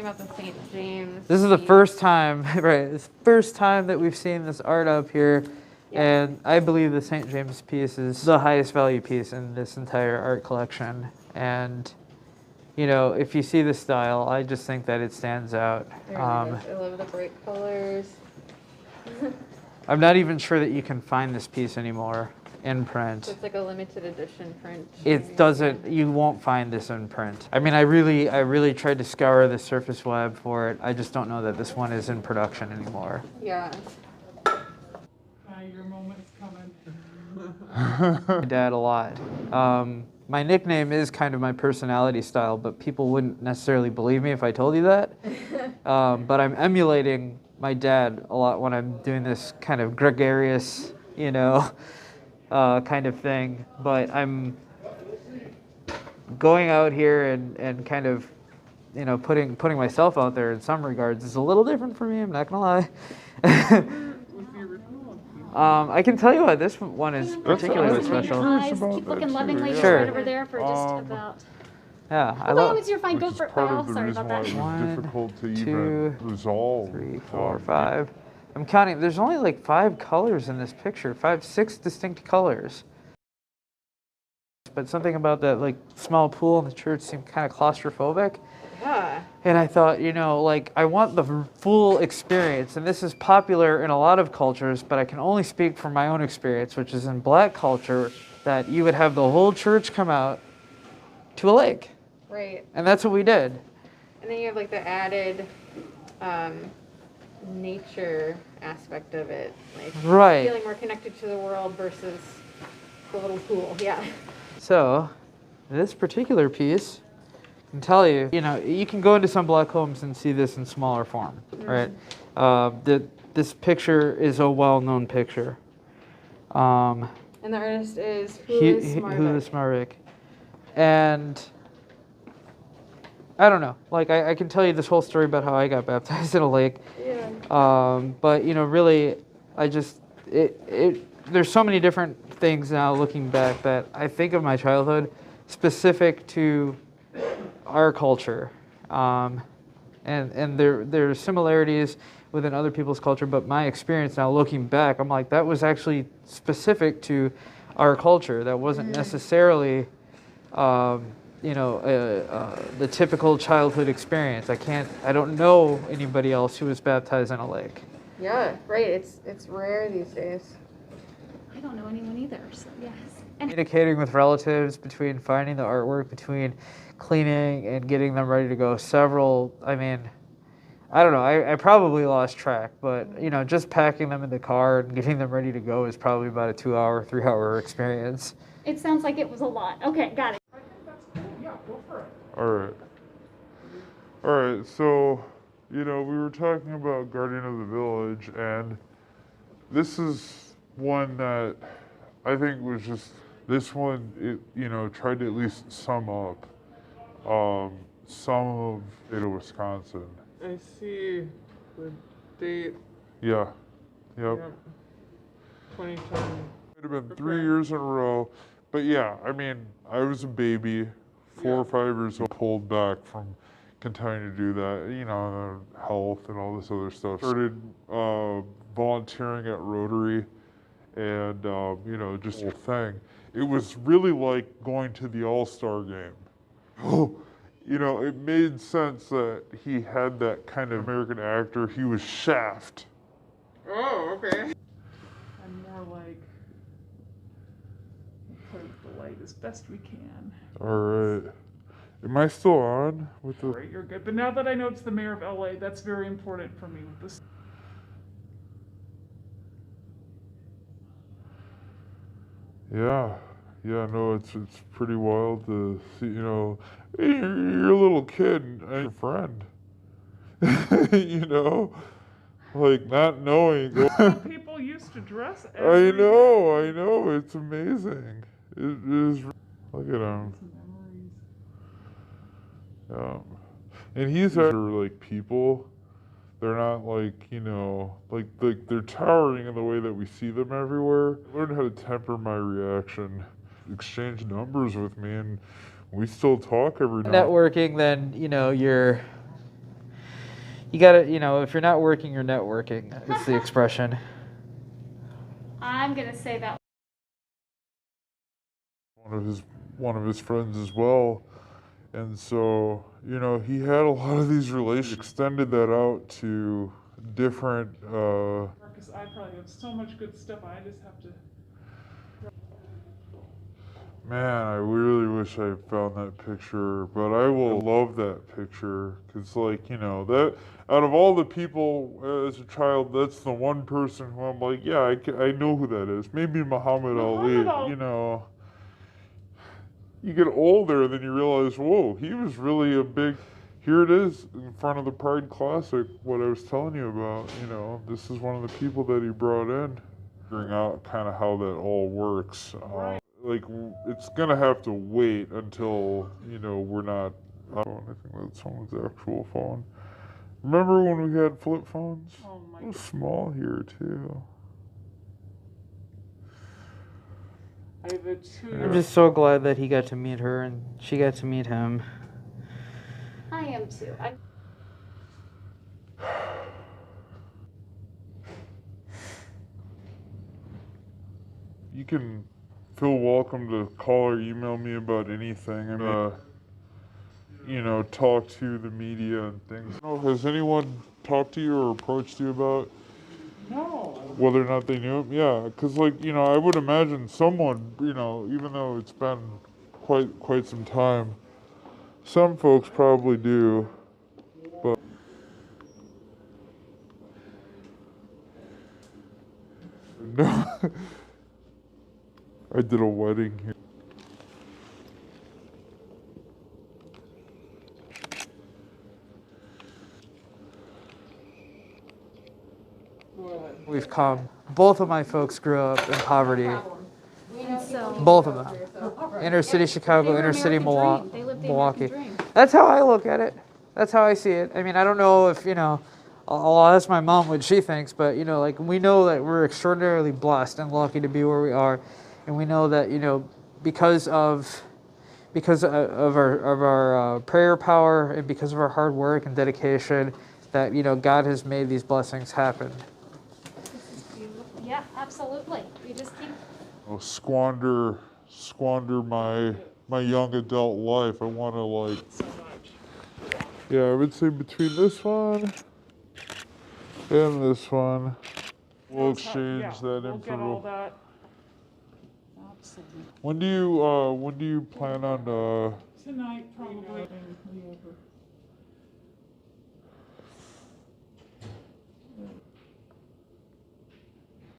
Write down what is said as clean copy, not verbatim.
talking about the St. James. This is the piece. first time, right? It's the first time that we've seen this art up here, Yeah. and I believe the St. James piece is the highest value piece in this entire art collection. And you know, if you see the style, I just think that it stands out. It really does. I love the bright colors. I'm not even sure that you can find this piece anymore in So print. it's like a limited edition print. It doesn't, you won't find this in print. I mean, I really tried to scour the surface web for it. I just don't know that this one is in production anymore. Yeah. Your moment's coming. My dad a lot. My nickname is kind of my personality style, but people wouldn't necessarily believe me if I told you that. But I'm emulating my dad a lot when I'm doing this kind of gregarious, you know, kind of thing. But I'm going out here and kind of, you know, putting myself out there in some regards is a little different for me, I'm not gonna lie. I can tell you why this one is particularly special. Eyes, keep looking lovingly Sure. right over there for just about. Yeah, I Oh, love it's your fine. Go for it. part Oh, of the sorry reason about why it that. was One, difficult to two, even resolve. 3, 4, 5. I'm counting. There's only like 5 colors in this picture. 6 distinct colors. But something about that like small pool in the church seemed kind of claustrophobic. Yeah. And I thought, you know, like I want the full experience. And this is popular in a lot of cultures, but I can only speak from my own experience, which is in Black culture, that you would have the whole church come out to a lake. Right. And that's what we did. And then you have like the added nature aspect of it. Like Right. feeling more connected to the world versus the little pool. Yeah. So, this particular piece, I can tell you, you know, you can go into some Black homes and see this in smaller form, right? This picture is a well-known picture. And the artist is Hulis Hulis Marvick. And I don't know, like I can tell you this whole story about how I got baptized in a lake. Yeah. But you know, really, I just there's so many different things now looking back that I think of my childhood specific to our culture, and there are similarities within other people's culture. But my experience now looking back, I'm like that was actually specific to our culture. That wasn't necessarily, you know, the typical childhood experience. I don't know anybody else who was baptized in a lake. Yeah. Right. It's rare these days. I don't know anyone either. So yes. And Communicating with relatives, between finding the artwork, between cleaning and getting them ready to go. I mean, I don't know, I probably lost track, but you know, just packing them in the car and getting them ready to go is probably about a 2-hour, 3-hour experience. it sounds like it was a lot. Okay, got it. Yeah, go for it. All right, so, you know, we were talking about Guardian of the Village, and this is one that I think was just, this one, it, you know, tried to at least sum up some of the state of Wisconsin. I see the date. Yeah, yep. 2010. It have been 3 years in a row, but yeah, I mean, I was a baby, 4 or 5 years old, pulled back from continuing to do that, you know, health and all this other stuff. Started volunteering at Rotary and, you know, just the whole thing. It was really like going to the All-Star game. You know, it made sense that he had that kind of American actor. He was Shaft. Oh, okay. I'm more like put the light as best we can. All right. Am I still on with the? Right, you're good. But now that I know it's the mayor of LA, that's very important for me with this. Yeah, no, it's pretty wild to see. You know, you're a little kid and your friend. You know, like not knowing. How people used to dress. I every day. know, it's amazing. It is. Look at him. And he's like people. They're not like, you know, like they're towering in the way that we see them everywhere. Learn how to temper my reaction. Exchange numbers with me, and we still talk every night. Networking, then, you know, you gotta, you know, if you're not working, you're networking. It's the expression. I'm gonna say that. One of his friends as well. And so, you know, he had a lot of these relations, extended that out to different, Marcus, I probably have so much good stuff, I just have to. man, I really wish I found that picture, but I will love that picture, because, like, you know, that, out of all the people as a child, that's the one person who I'm like, yeah, I know who that is. Maybe Muhammad Ali, you know. You get older, then you realize, whoa, he was really a big. Here it is in front of the Pride Classic, what I was telling you about. You know, this is one of the people that he brought in. Figuring out kind of how that all works. Like, it's gonna have to wait until, you know, we're not. I think that's someone's actual phone. Remember when we had flip phones? Oh my It was small here too. I have a 2-year-old. I'm just so glad that he got to meet her and she got to meet him. I am too. You can feel welcome to call or email me about anything. I mean, you know, talk to the media and things. Has anyone talked to you or approached you about No. whether or not they knew him? Yeah, because, like, you know, I would imagine someone, you know, even though it's been quite some time, some folks probably do, but no. I did a wedding here. We've come. Both of my folks grew up in poverty. And so Both of them. Inner city Chicago, they were inner city American dream. They lived the Milwaukee. American dream. That's how I look at it. That's how I see it. I mean, I don't know if, you know, I'll ask my mom what she thinks, but, you know, like, we know that we're extraordinarily blessed and lucky to be where we are. And we know that, you know, because of our prayer power and because of our hard work and dedication, that, you know, God has made these blessings happen. Yeah, absolutely. You just keep. I'll squander my young adult life. I want to, like, So much. yeah, I would say between this one and this one, we'll That's how- exchange yeah, that we'll get all info. that. Absolutely. When do you plan on Tonight, probably.